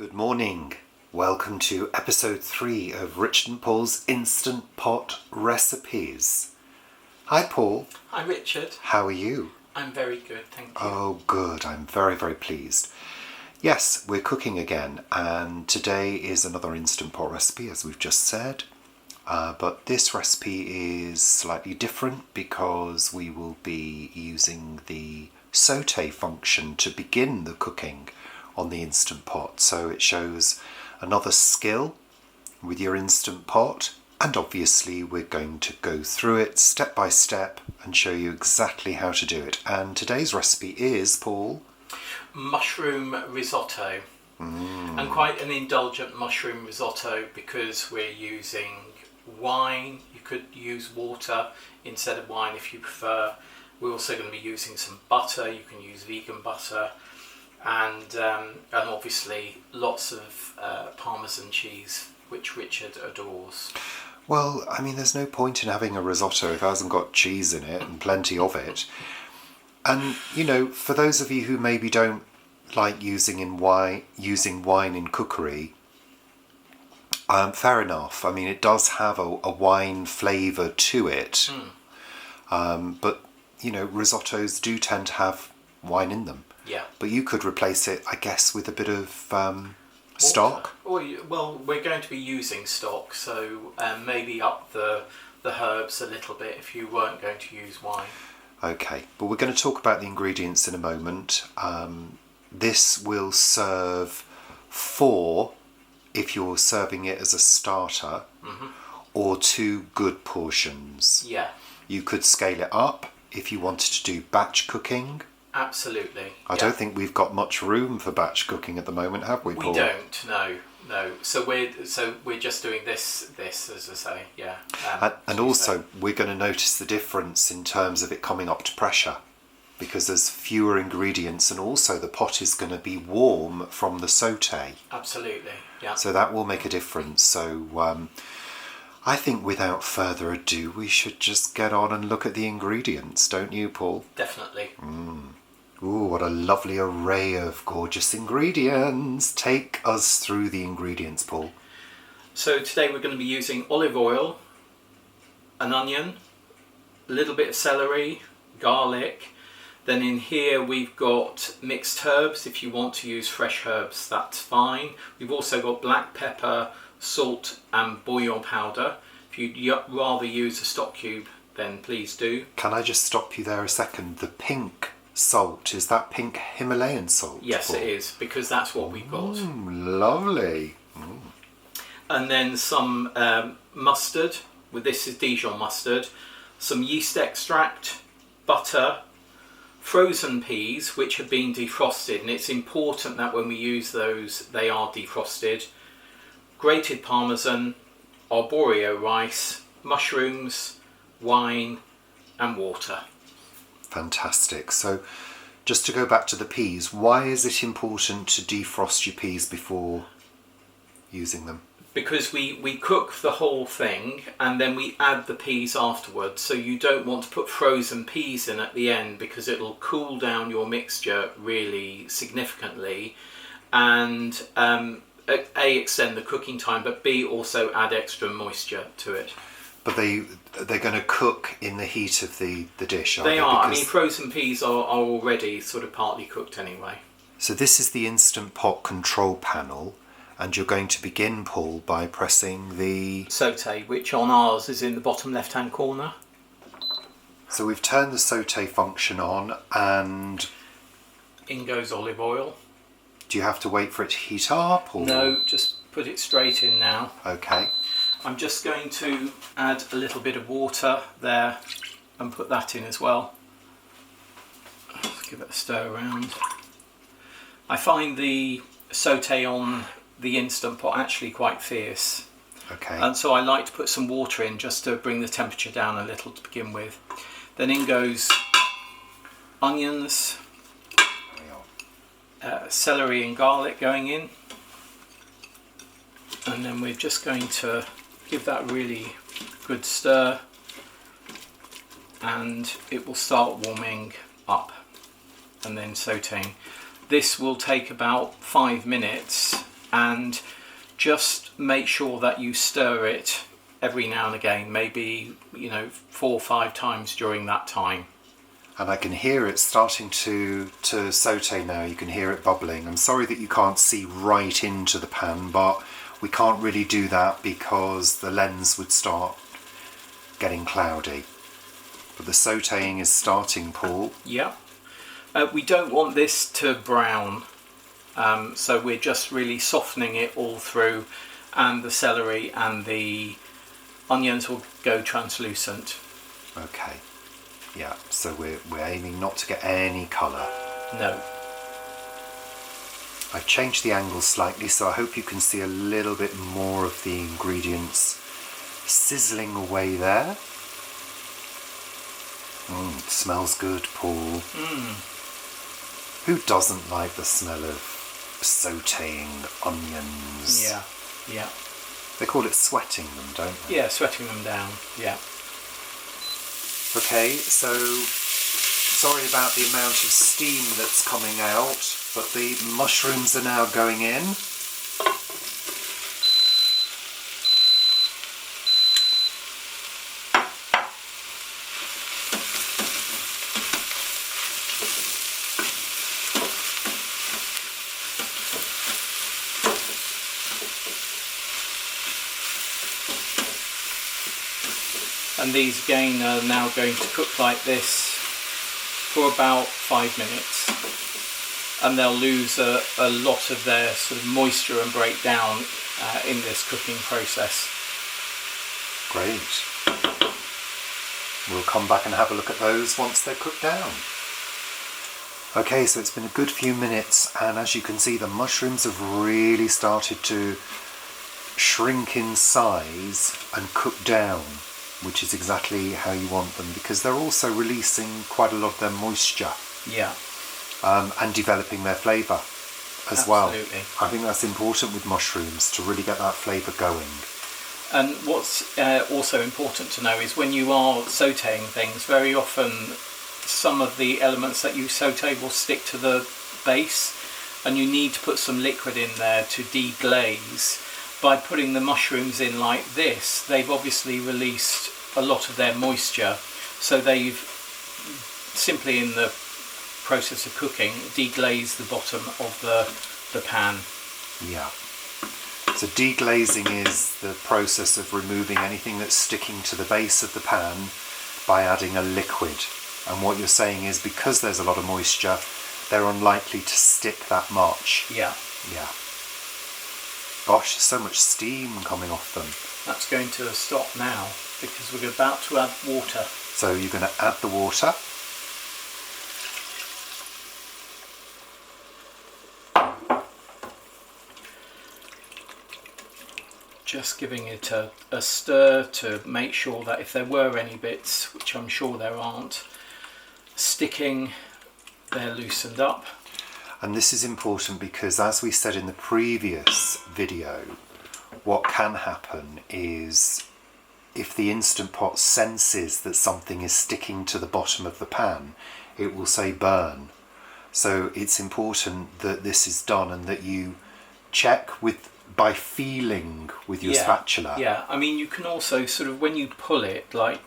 Good morning. Welcome to episode 3 of Richard and Paul's Instant Pot Recipes. Hi Paul. Hi Richard. How are you? I'm very good, thank you. Oh good, I'm very pleased. Yes, we're cooking again and today is another Instant Pot recipe as we've just said. But this recipe is slightly different because we will be using the saute function to begin the cooking on the Instant Pot. So it shows another skill with your Instant Pot, and obviously we're going to go through it step by step and show you exactly how to do it. And today's recipe is, Paul? Mushroom risotto. And quite an indulgent mushroom risotto because we're using wine. You could use water instead of wine if you prefer. We're also going to be using some butter. You can use vegan butter. And obviously lots of Parmesan cheese, which Richard adores. Well, I mean, there's no point in having a risotto if it hasn't got cheese in it and plenty of it. And, you know, for those of you who maybe don't like using wine in cookery, fair enough. I mean, it does have a wine flavour to it. But, you know, risottos do tend to have wine in them. Yeah. But you could replace it, I guess, with a bit of stock. Well, we're going to be using stock, so maybe up the herbs a little bit if you weren't going to use wine. Okay, but we're going to talk about the ingredients in a moment. This will serve 4 if you're serving it as a starter, or 2 good portions. Yeah. You could scale it up if you wanted to do batch cooking. Absolutely. I don't think we've got much room for batch cooking at the moment, have we, Paul? We don't. No. So we're just doing this as I say. Yeah. And also, we're going to notice the difference in terms of it coming up to pressure, because there's fewer ingredients, and also the pot is going to be warm from the saute. Absolutely. Yeah. So that will make a difference. So I think without further ado, we should just get on and look at the ingredients, don't you, Paul? Definitely. Ooh, what a lovely array of gorgeous ingredients. Take us through the ingredients, Paul. So today we're going to be using olive oil, an onion, a little bit of celery, garlic. Then in here we've got mixed herbs. If you want to use fresh herbs, that's fine. We've also got black pepper, salt and bouillon powder. If you'd rather use a stock cube, then please do. Can I just stop you there a second? The pink salt, is that pink Himalayan salt? Yes, Paul? It is, because that's what we've got. Lovely. And then some mustard. This is Dijon mustard. Some yeast extract, butter, frozen peas which have been defrosted, and it's important that when we use those they are defrosted, grated parmesan, arborio rice, mushrooms, wine and water. Fantastic. So just to go back to the peas, why is it important to defrost your peas before using them? Because we cook the whole thing and then we add the peas afterwards, so you don't want to put frozen peas in at the end because it'll cool down your mixture really significantly, and A, extend the cooking time, but B, also add extra moisture to it. But they're going to cook in the heat of the dish, aren't they? They are. I mean, frozen peas are already sort of partly cooked anyway. So this is the Instant Pot control panel, and you're going to begin, Paul, by pressing the saute, which on ours is in the bottom left-hand corner. So we've turned the saute function on, and in goes olive oil. Do you have to wait for it to heat up? Or? No, just put it straight in now. Okay. I'm just going to add a little bit of water there and put that in as well. Let's give it a stir around. I find the saute on the Instant Pot actually quite fierce. Okay. And so I like to put some water in just to bring the temperature down a little to begin with. Then in goes onions, celery and garlic going in, and then we're just going to give that really good stir and it will start warming up and then sauteing. This will take about 5 minutes and just make sure that you stir it every now and again, maybe 4 or 5 times during that time. And I can hear it starting to saute now. You can hear it bubbling. I'm sorry that you can't see right into the pan, but we can't really do that because the lens would start getting cloudy. But the sautéing is starting, Paul. Yeah. We don't want this to brown, so we're just really softening it all through, and the celery and the onions will go translucent. Okay. Yeah, so we're aiming not to get any colour. No. I've changed the angle slightly, so I hope you can see a little bit more of the ingredients sizzling away there. It smells good, Paul. Who doesn't like the smell of sautéing onions? Yeah, yeah. They call it sweating them, don't they? Yeah, sweating them down, yeah. Okay, so sorry about the amount of steam that's coming out, but the mushrooms are now going in. And these again are now going to cook like this for about 5 minutes, and they'll lose a lot of their sort of moisture and break down in this cooking process. Great. We'll come back and have a look at those once they're cooked down. Okay, so it's been a good few minutes, and as you can see, the mushrooms have really started to shrink in size and cook down, which is exactly how you want them, because they're also releasing quite a lot of their moisture. Yeah. And developing their flavour as well. Absolutely. I think that's important with mushrooms, to really get that flavour going. And what's also important to know is when you are sautéing things, very often some of the elements that you sauté will stick to the base, and you need to put some liquid in there to deglaze. By putting the mushrooms in like this, they've obviously released a lot of their moisture, so they've simply in the process of cooking deglazed the bottom of the pan. Yeah. So deglazing is the process of removing anything that's sticking to the base of the pan by adding a liquid. And what you're saying is, because there's a lot of moisture, they're unlikely to stick that much. Yeah. Yeah. Gosh, so much steam coming off them. That's going to stop now because we're about to add water. So you're going to add the water. Just giving it a stir to make sure that if there were any bits, which I'm sure there aren't, sticking, they're loosened up. And this is important because, as we said in the previous video, what can happen is if the Instant Pot senses that something is sticking to the bottom of the pan, it will say burn. So it's important that this is done and that you check by feeling with your spatula. Yeah, I mean, you can also sort of, when you pull it like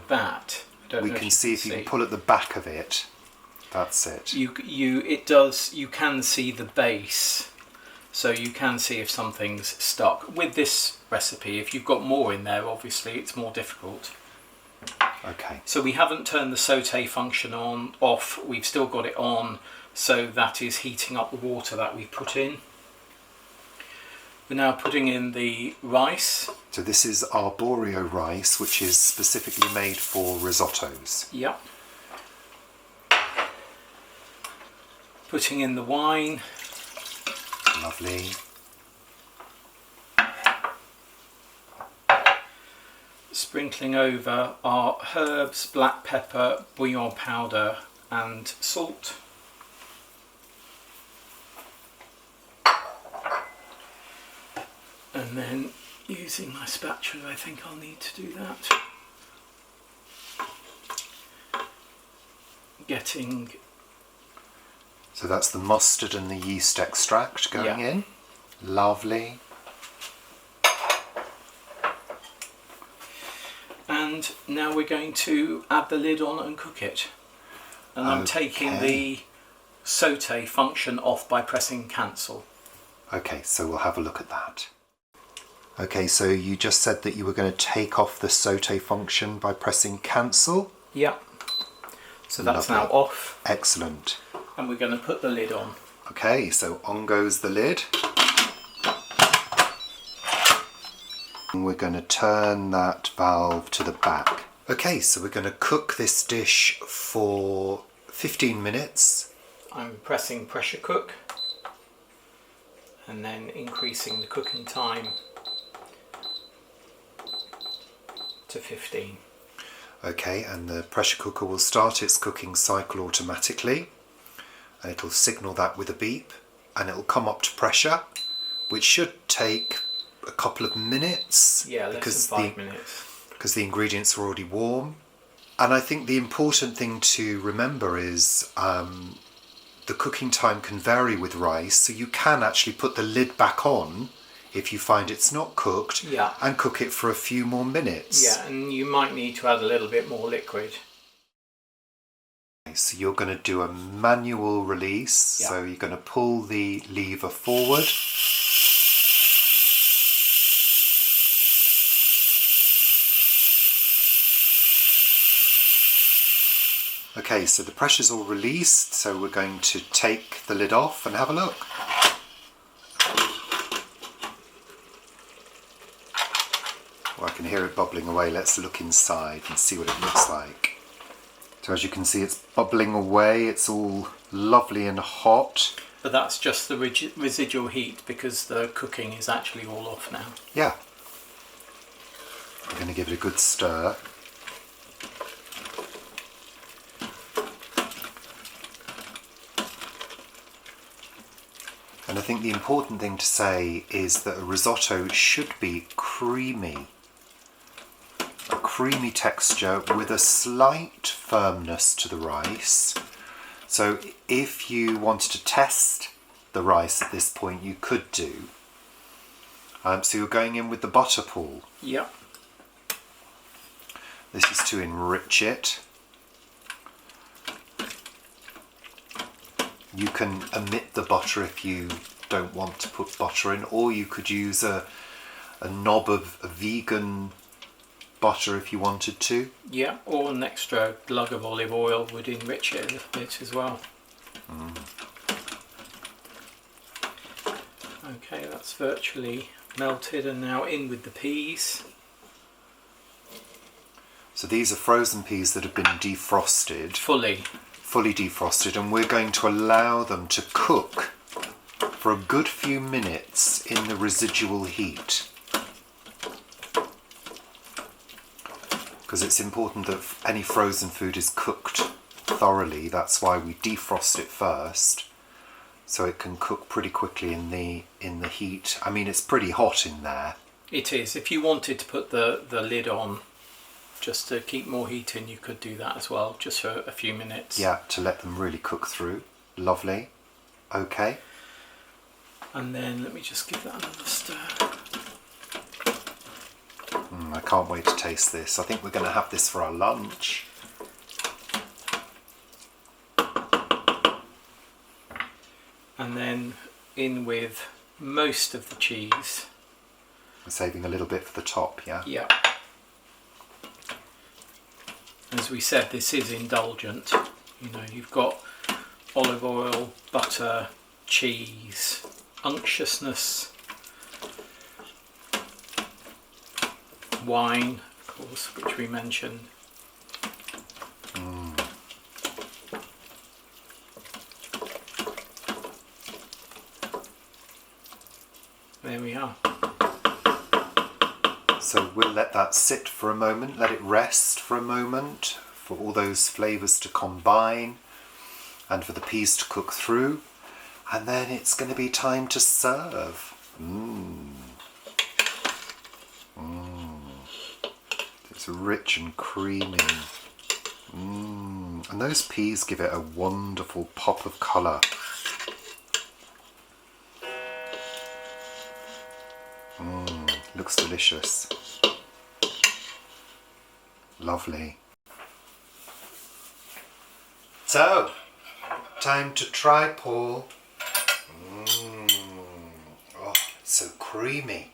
that, we can see if you can pull at the back of it. That's it. You can see the base, so you can see if something's stuck. With this recipe, if you've got more in there, obviously it's more difficult. Okay. So we haven't turned the sauté function off. We've still got it on, so that is heating up the water that we put in. We're now putting in the rice. So this is arborio rice, which is specifically made for risottos. Yep. Putting in the wine. Lovely. Sprinkling over our herbs, black pepper, bouillon powder and salt. And then using my spatula, I think I'll need to do that. So that's the mustard and the yeast extract going in. Lovely. And now we're going to add the lid on and cook it. And I'm taking the saute function off by pressing cancel. Okay, so we'll have a look at that. Okay, so you just said that you were going to take off the saute function by pressing cancel? Yeah. So that's Lovely. now off. Excellent. And we're going to put the lid on. Okay, so on goes the lid. And we're going to turn that valve to the back. Okay, so we're going to cook this dish for 15 minutes. I'm pressing pressure cook and then increasing the cooking time to 15. Okay, and the pressure cooker will start its cooking cycle automatically, and it'll signal that with a beep, and it'll come up to pressure, which should take a couple of minutes. Yeah, less than 5 minutes. Because the ingredients are already warm. And I think the important thing to remember is the cooking time can vary with rice, so you can actually put the lid back on if you find it's not cooked, Yeah. and cook it for a few more minutes. Yeah, and you might need to add a little bit more liquid. So you're going to do a manual release, Yeah. so you're going to pull the lever forward. Okay, so the pressure's all released, so we're going to take the lid off and have a look. Well, I can hear it bubbling away. Let's look inside and see what it looks like. So as you can see, it's bubbling away. It's all lovely and hot. But that's just the residual heat because the cooking is actually all off now. Yeah. We're going to give it a good stir. And I think the important thing to say is that a risotto should be creamy. A creamy texture with a slight firmness to the rice. So if you wanted to test the rice at this point, you could do. So you're going in with the butter pool. Yep. This is to enrich it. You can omit the butter if you don't want to put butter in, or you could use a knob of a vegan butter if you wanted to. Yeah, or an extra glug of olive oil would enrich it a little bit as well. Okay, that's virtually melted, and now in with the peas. So these are frozen peas that have been defrosted. Fully defrosted, and we're going to allow them to cook for a good few minutes in the residual heat. Because it's important that any frozen food is cooked thoroughly. That's why we defrost it first, so it can cook pretty quickly in the heat. I mean, it's pretty hot in there. It is. If you wanted to put the lid on just to keep more heat in, you could do that as well, just for a few minutes. Yeah, to let them really cook through. Lovely. Okay. And then let me just give that another stir. I can't wait to taste this. I think we're going to have this for our lunch. And then in with most of the cheese. We're saving a little bit for the top, yeah? Yeah. As we said, this is indulgent. You know, you've got olive oil, butter, cheese, unctuousness, wine, of course, which we mentioned. There we are. So we'll let that sit for a moment, let it rest for a moment, for all those flavours to combine and for the peas to cook through, and then it's going to be time to serve. It's rich and creamy. And those peas give it a wonderful pop of colour. looks delicious. Lovely. So, time to try, Paul. Oh, it's so creamy.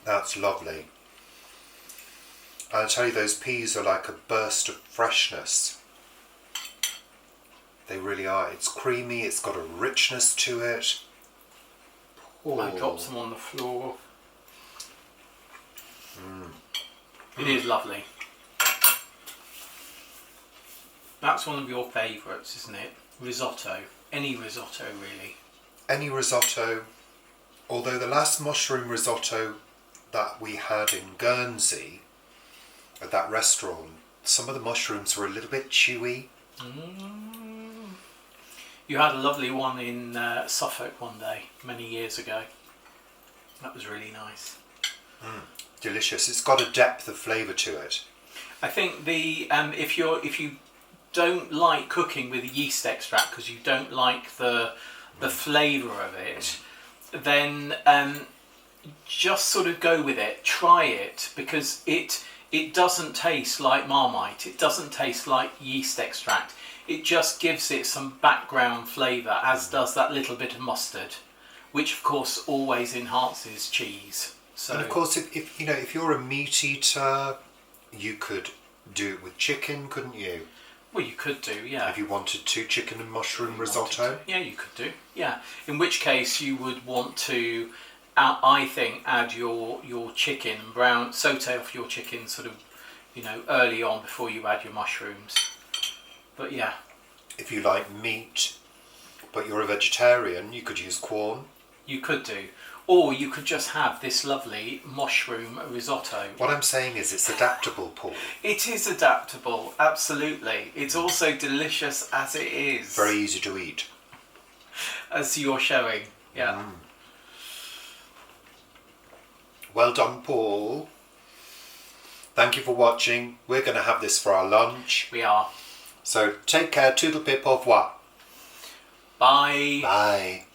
That's lovely. I'll tell you, those peas are like a burst of freshness. They really are. It's creamy, it's got a richness to it. I dropped some on the floor. It is lovely. That's one of your favourites, isn't it? Risotto. Any risotto, really. Any risotto. Although the last mushroom risotto that we had in Guernsey, at that restaurant, some of the mushrooms were a little bit chewy. You had a lovely one in Suffolk one day, many years ago. That was really nice. Delicious. It's got a depth of flavour to it. I think the if you don't like cooking with yeast extract because you don't like the flavour of it, then just sort of go with it. Try it, because it doesn't taste like Marmite. It doesn't taste like yeast extract. It just gives it some background flavour, as does that little bit of mustard, which of course always enhances cheese. So, and of course, if you're a meat eater, you could do it with chicken, couldn't you? Well, you could do, yeah. If you wanted to, chicken and mushroom risotto. Yeah, you could do, yeah. In which case you would want to, I think, add your chicken and saute off your chicken sort of, early on before you add your mushrooms. But yeah. If you like meat, but you're a vegetarian, you could use Quorn. You could do. Or you could just have this lovely mushroom risotto. What I'm saying is it's adaptable, Paul. It is adaptable, absolutely. It's also delicious as it is. Very easy to eat. As you're showing, yeah. Well done, Paul. Thank you for watching. We're going to have this for our lunch. We are. So take care, toodle pip, au revoir. Bye. Bye.